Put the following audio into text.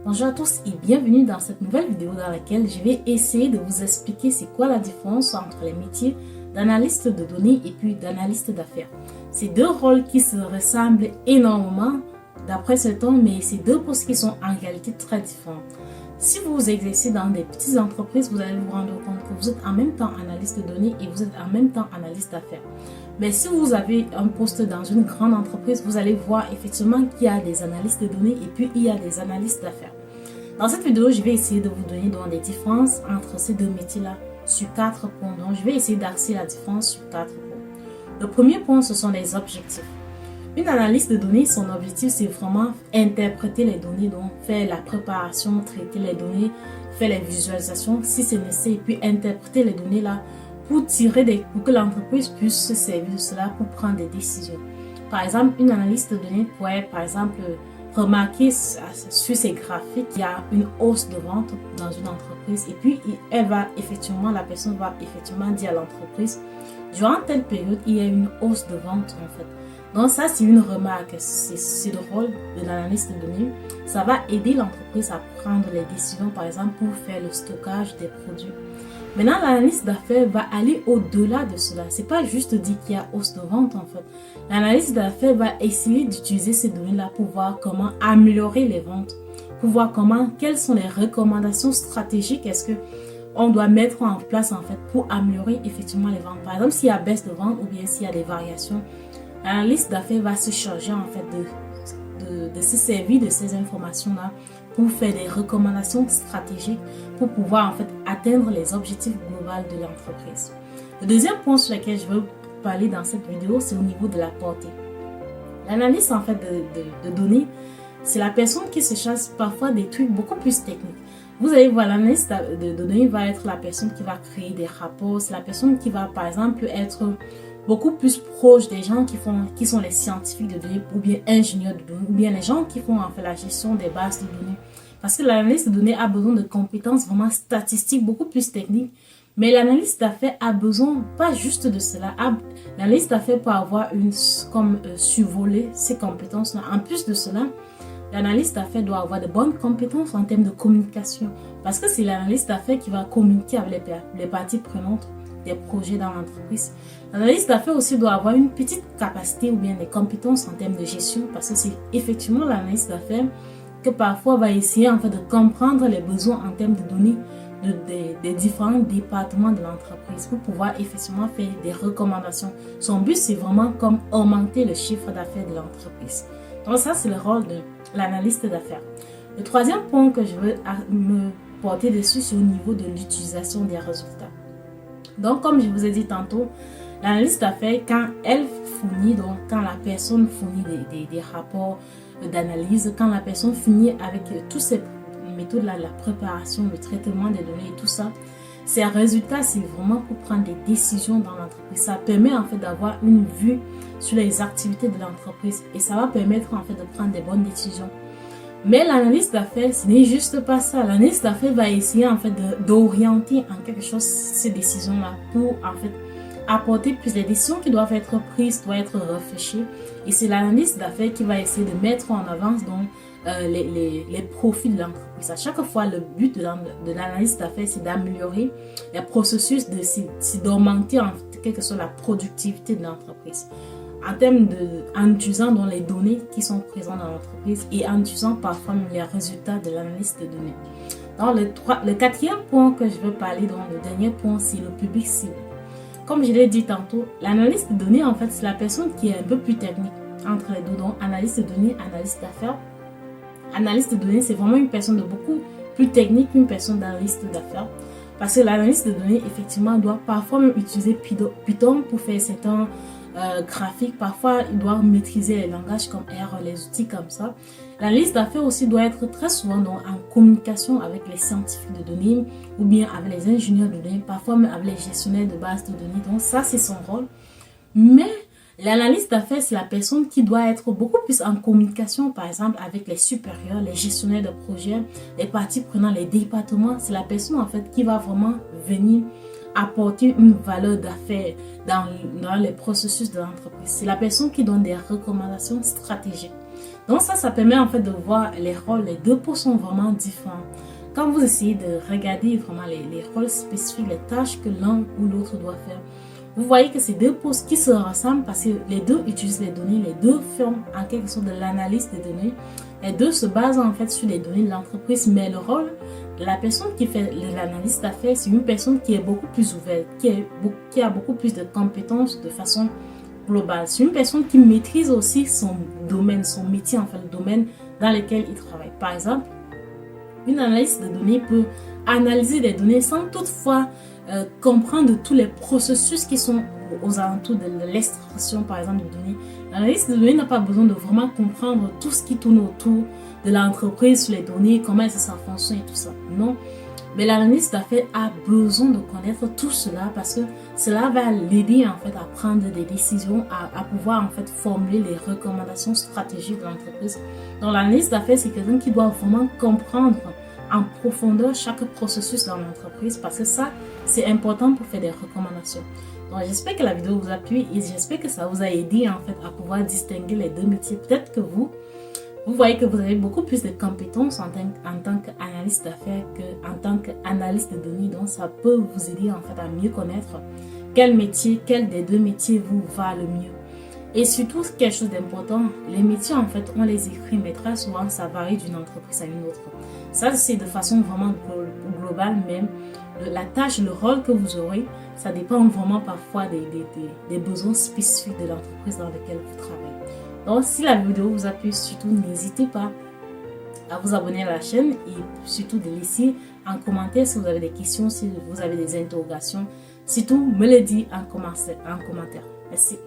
Bonjour à tous et bienvenue dans cette nouvelle vidéo dans laquelle je vais essayer de vous expliquer c'est quoi la différence entre les métiers d'analyste de données et puis d'analyste d'affaires. C'est deux rôles qui se ressemblent énormément d'après ce temps, mais c'est deux postes qui sont en réalité très différents. Si vous vous exercez dans des petites entreprises, vous allez vous rendre compte que vous êtes en même temps analyste de données et vous êtes en même temps analyste d'affaires. Mais si vous avez un poste dans une grande entreprise, vous allez voir effectivement qu'il y a des analystes de données et puis il y a des analystes d'affaires. Dans cette vidéo, je vais essayer de vous donner des différences entre ces deux métiers-là sur 4 points. Donc, je vais essayer d'axer la différence sur 4 points. Le premier point, ce sont les objectifs. Une analyse de données, son objectif, c'est vraiment interpréter les données, donc faire la préparation, traiter les données, faire les visualisations si c'est nécessaire, et puis interpréter les données là pour que l'entreprise puisse se servir de cela pour prendre des décisions. Par exemple, une analyse de données pourrait, par exemple, remarquer sur ces graphiques qu'il y a une hausse de vente dans une entreprise, et puis la personne va effectivement dire à l'entreprise, durant telle période, il y a une hausse de vente en fait. Donc ça, c'est une remarque, c'est le rôle de l'analyste de données. Ça va aider l'entreprise à prendre les décisions, par exemple, pour faire le stockage des produits. Maintenant, l'analyste d'affaires va aller au-delà de cela. C'est pas juste dire qu'il y a hausse de vente en fait. L'analyste d'affaires va essayer d'utiliser ces données-là pour voir comment améliorer les ventes, pour voir quelles sont les recommandations stratégiques est-ce que on doit mettre en place en fait pour améliorer effectivement les ventes. Par exemple, s'il y a baisse de vente ou bien s'il y a des variations, l'analyste d'affaires va se charger en fait de se servir de ces informations-là pour faire des recommandations stratégiques pour pouvoir en fait atteindre les objectifs globaux de l'entreprise. Le deuxième point sur lequel je veux parler dans cette vidéo, c'est au niveau de la portée. L'analyste en fait de données, c'est la personne qui se charge parfois des trucs beaucoup plus techniques. Vous allez voir, l'analyste de données va être la personne qui va créer des rapports, c'est la personne qui va par exemple être beaucoup plus proche des gens qui sont les scientifiques de données ou bien ingénieurs de données ou bien les gens qui font en fait la gestion des bases de données. Parce que l'analyste de données a besoin de compétences vraiment statistiques, beaucoup plus techniques. Mais l'analyste d'affaires a besoin pas juste de cela. L'analyste d'affaires peut avoir survoler ces compétences-là. En plus de cela, l'analyste d'affaires doit avoir de bonnes compétences en termes de communication. Parce que c'est l'analyste d'affaires qui va communiquer avec les parties prenantes des projets dans l'entreprise. L'analyste d'affaires aussi doit avoir une petite capacité ou bien des compétences en termes de gestion, parce que c'est effectivement l'analyste d'affaires que parfois va essayer en fait de comprendre les besoins en termes de données des différents départements de l'entreprise pour pouvoir effectivement faire des recommandations. Son but, c'est vraiment comme augmenter le chiffre d'affaires de l'entreprise. Donc ça, c'est le rôle de l'analyste d'affaires. Le troisième point que je veux me porter dessus, c'est au niveau de l'utilisation des résultats. Donc, comme je vous ai dit tantôt, l'analyste d'affaires, quand la personne fournit des rapports d'analyse, quand la personne finit avec toutes ces méthodes-là, la préparation, le traitement des données et tout ça, ces résultats, c'est vraiment pour prendre des décisions dans l'entreprise. Ça permet en fait d'avoir une vue sur les activités de l'entreprise et ça va permettre en fait de prendre des bonnes décisions. Mais l'analyste d'affaires, ce n'est juste pas ça. L'analyste d'affaires va essayer en fait d'orienter en quelque chose ces décisions-là pour en fait apporter plus les décisions qui doivent être prises, doivent être réfléchies. Et c'est l'analyste d'affaires qui va essayer de mettre en avance les profits de l'entreprise. À chaque fois, le but de l'analyste d'affaires, c'est d'améliorer les processus, c'est d'augmenter en quelque sorte la productivité de l'entreprise. En utilisant les données qui sont présentes dans l'entreprise et en utilisant parfois les résultats de l'analyse de données. Donc, le quatrième point que je veux parler, le dernier point, c'est le public cible. Comme je l'ai dit tantôt, l'analyste de données, en fait, c'est la personne qui est un peu plus technique entre les deux. Donc, analyste de données, analyste d'affaires. Analyste de données, c'est vraiment une personne de beaucoup plus technique qu'une personne d'analyste d'affaires. Parce que l'analyste de données, effectivement, doit parfois même utiliser Python pour faire certains graphiques. Parfois, il doit maîtriser les langages comme R, les outils comme ça. L'analyste d'affaires aussi doit être très souvent en communication avec les scientifiques de données ou bien avec les ingénieurs de données, parfois même avec les gestionnaires de bases de données. Donc ça, c'est son rôle. Mais l'analyste d'affaires, c'est la personne qui doit être beaucoup plus en communication, par exemple, avec les supérieurs, les gestionnaires de projets, les parties prenantes, les départements. C'est la personne, en fait, qui va vraiment venir apporter une valeur d'affaires dans les processus de l'entreprise. C'est la personne qui donne des recommandations stratégiques. Donc ça permet en fait de voir les rôles, les deux postes sont vraiment différents. Quand vous essayez de regarder vraiment les rôles spécifiques, les tâches que l'un ou l'autre doit faire, vous voyez que ces deux postes qui se ressemblent parce que les deux utilisent les données, les deux font en quelque sorte de l'analyse des données. Les deux se basent en fait sur les données de l'entreprise, mais le rôle de la personne qui fait l'analyse d'affaires, c'est une personne qui est beaucoup plus ouverte, qui a beaucoup plus de compétences de façon globale. C'est une personne qui maîtrise aussi son domaine, son métier, en fait, le domaine dans lequel il travaille. Par exemple, une analyste de données peut analyser des données sans toutefois comprendre tous les processus qui sont aux alentours de l'extraction, par exemple, de données. L'analyste de données n'a pas besoin de vraiment comprendre tout ce qui tourne autour de l'entreprise sur les données, comment est-ce que ça fonctionne et tout ça. Non. Mais l'analyste d'affaires a besoin de connaître tout cela parce que cela va l'aider en fait à prendre des décisions, à pouvoir en fait formuler les recommandations stratégiques de l'entreprise. Donc l'analyste d'affaires, c'est quelqu'un qui doit vraiment comprendre en profondeur chaque processus dans l'entreprise parce que ça, c'est important pour faire des recommandations. Donc j'espère que la vidéo vous a plu et j'espère que ça vous a aidé en fait à pouvoir distinguer les deux métiers. Peut-être que vous voyez que vous avez beaucoup plus de compétences en tant qu'analyste d'affaires qu'en tant qu'analyste de données. Donc, ça peut vous aider en fait à mieux connaître quel métier, quel des deux métiers vous va le mieux. Et surtout, quelque chose d'important, les métiers en fait, on les écrit, mais très souvent, ça varie d'une entreprise à une autre. Ça, c'est de façon vraiment globale même. La tâche, le rôle que vous aurez, ça dépend vraiment parfois des besoins spécifiques de l'entreprise dans laquelle vous travaillez. Donc, si la vidéo vous a plu, surtout n'hésitez pas à vous abonner à la chaîne et surtout de laisser un commentaire si vous avez des questions, si vous avez des interrogations. Surtout, me le dites en commentaire. Merci.